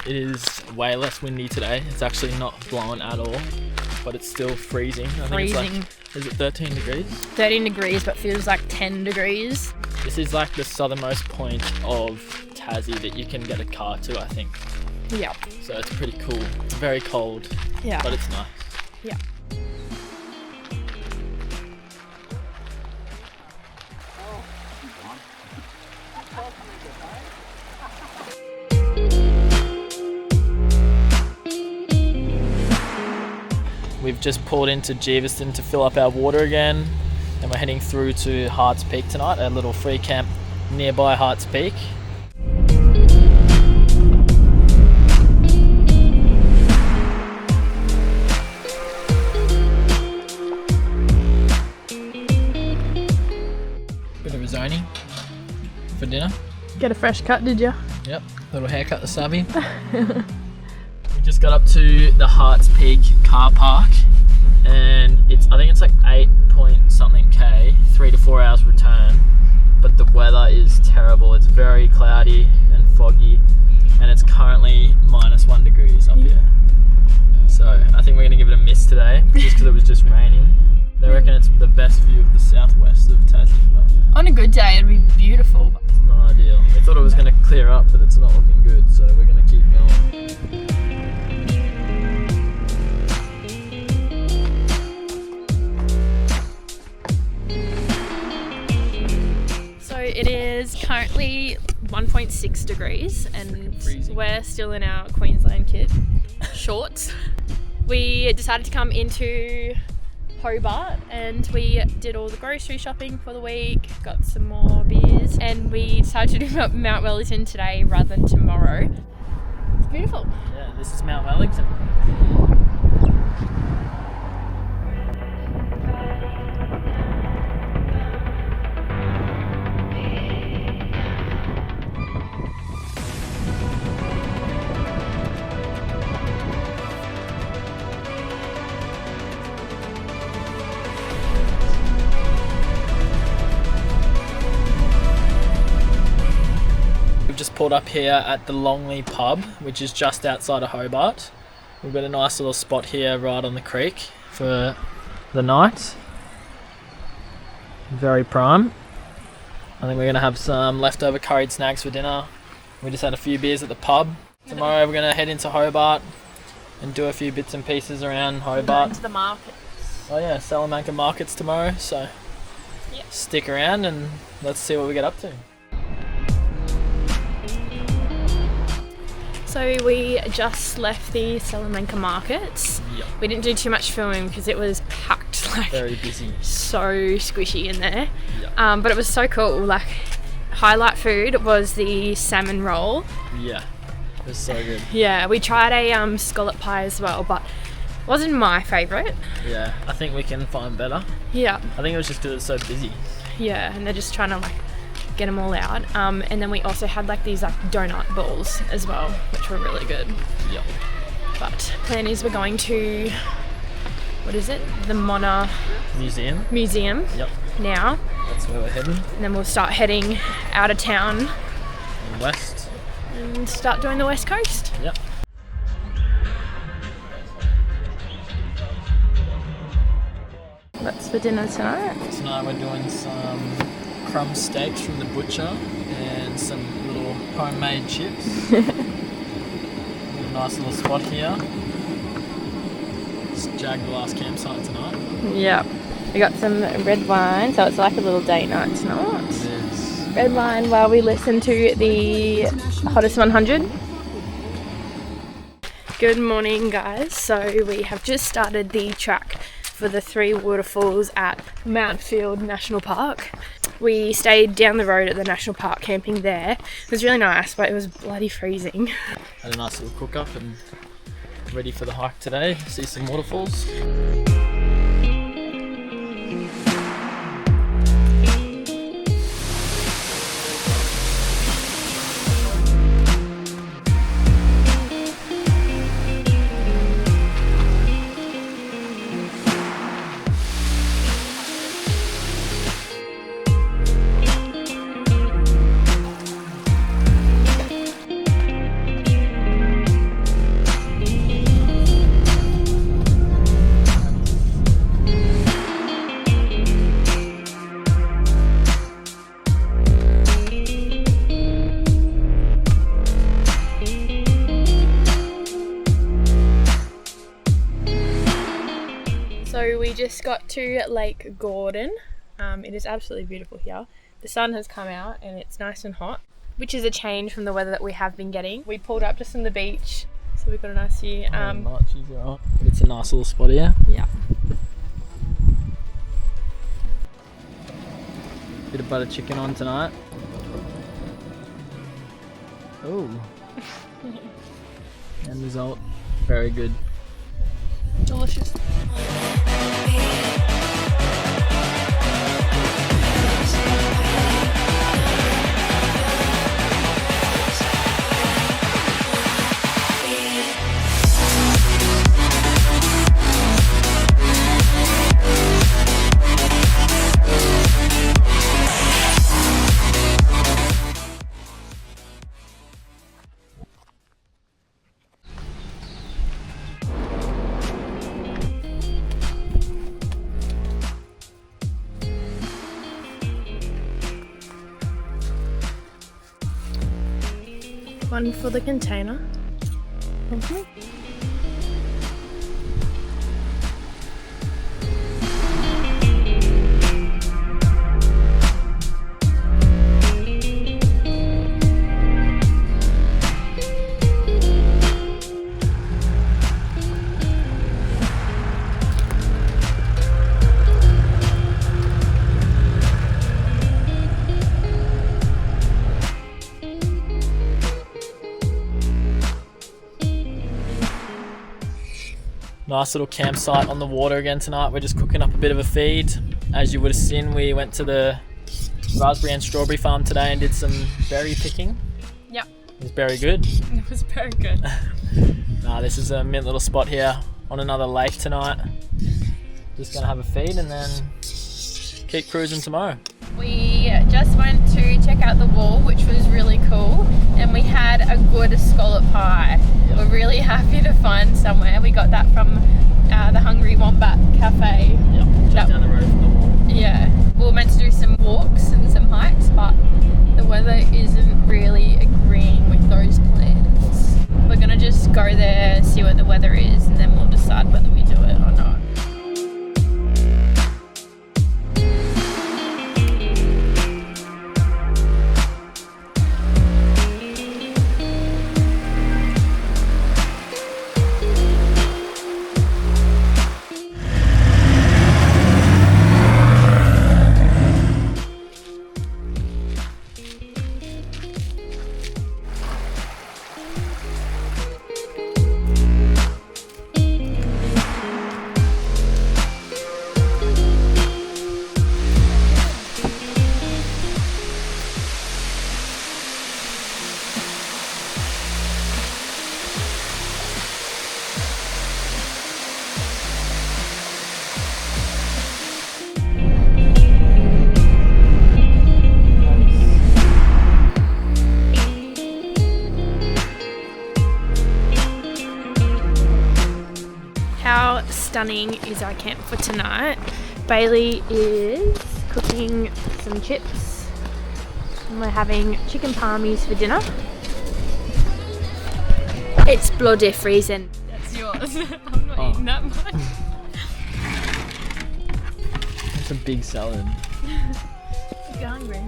It is way less windy today. It's actually not blowing at all, but it's still freezing. I think it's like, is it 13 degrees? 13 degrees, but feels like 10 degrees. This is like the southernmost point of Tassie that you can get a car to, I think. Yeah. So it's pretty cool. It's very cold, but it's nice. Yeah. We've just pulled into Jeeveston to fill up our water again, and we're heading through to Harts Peak tonight, a little free camp nearby Harts Peak. Bit of a zoning for dinner. Get a fresh cut, did you? Yep, little haircut to Savvy. We just got up to the Harts Peak car park, and I think it's like 8 point something K, 3 to 4 hours return, but the weather is terrible. It's very cloudy and foggy, and it's currently -1 degrees up here. So I think we're gonna give it a miss today, just because it was just raining. They reckon it's the best view of the southwest of Tassie, but On a good day, it'd be beautiful. it's not ideal. We thought it was gonna clear up, but it's not looking good, so we're gonna keep going. It is currently 1.6 degrees and we're still in our Queensland kit shorts. We decided to come into Hobart and we did all the grocery shopping for the week, got some more beers, and we decided to do Mount Wellington today rather than tomorrow. It's beautiful. Yeah, this is Mount Wellington. We've just pulled up here at the Longley pub, which is just outside of Hobart. We've got a nice little spot here right on the creek for the night. Very prime. I think we're going to have some leftover curried snacks for dinner. We just had a few beers at the pub. Tomorrow we're going to head into Hobart and do a few bits and pieces around Hobart. Into the markets. Oh yeah, Salamanca markets tomorrow, so stick around and let's see what we get up to. So we just left the Salamanca markets. Yep. We didn't do too much filming because it was packed, like Very busy. so squishy in there. Yep. But it was so cool. Like, highlight food was the salmon roll. Yeah, it was so good. Yeah, we tried a scallop pie as well, but wasn't my favourite. Yeah, I think we can find better. Yeah, I think it was just because it's so busy. yeah, and they're just trying to like get them all out. And then we also had like these like donut balls as well, which were really good. Yep. But plan is we're going to, what is it? The Mona Museum. Museum. Yep. Now. That's where we're heading. And then we'll start heading out of town West. and start doing the West Coast. Yep. That's for dinner tonight. Tonight we're doing some crumb steaks from the butcher and some little homemade chips. A nice little spot here. Just jagged the last campsite tonight. Yep. We got some red wine, so it's like a little date night tonight. It is. Red wine while we listen to the Hottest 100. Good morning, guys. So we have just started the track for the 3 waterfalls at Mount Field National Park. We stayed down the road at the national park camping there. It was really nice, but it was bloody freezing. Had a nice little cook up and ready for the hike today. See some waterfalls. we just got to Lake Gordon. It is absolutely beautiful here. The sun has come out and it's nice and hot, which is a change from the weather that we have been getting. We pulled up just on the beach, so we've got a nice view. It's a nice little spot here. Yeah. Bit of butter chicken on tonight. Oh. End result, very good. Delicious. One for the container. Okay. Nice little campsite on the water again tonight. We're just cooking up a bit of a feed. As you would have seen, we went to the raspberry and strawberry farm today and did some berry picking. Yep. It was very good. It was very good. This is a mint little spot here on another lake tonight. Just gonna have a feed and then keep cruising tomorrow. We just went to check out the wall, which was really cool, and we had a good scallop pie. We're really happy to find somewhere. We got that from the Hungry Wombat Cafe. Yep, just down the road from the wall. Yeah, we were meant to do some walks and some hikes, but the weather isn't really agreeing with those plans. We're gonna just go there, see what the weather is, and then we'll decide whether we do it or not. How stunning is our camp for tonight? Bailey is cooking some chips and we're having chicken palmies for dinner. It's bloody freezing. That's yours. I'm not eating that much. It's a big salad. You're hungry.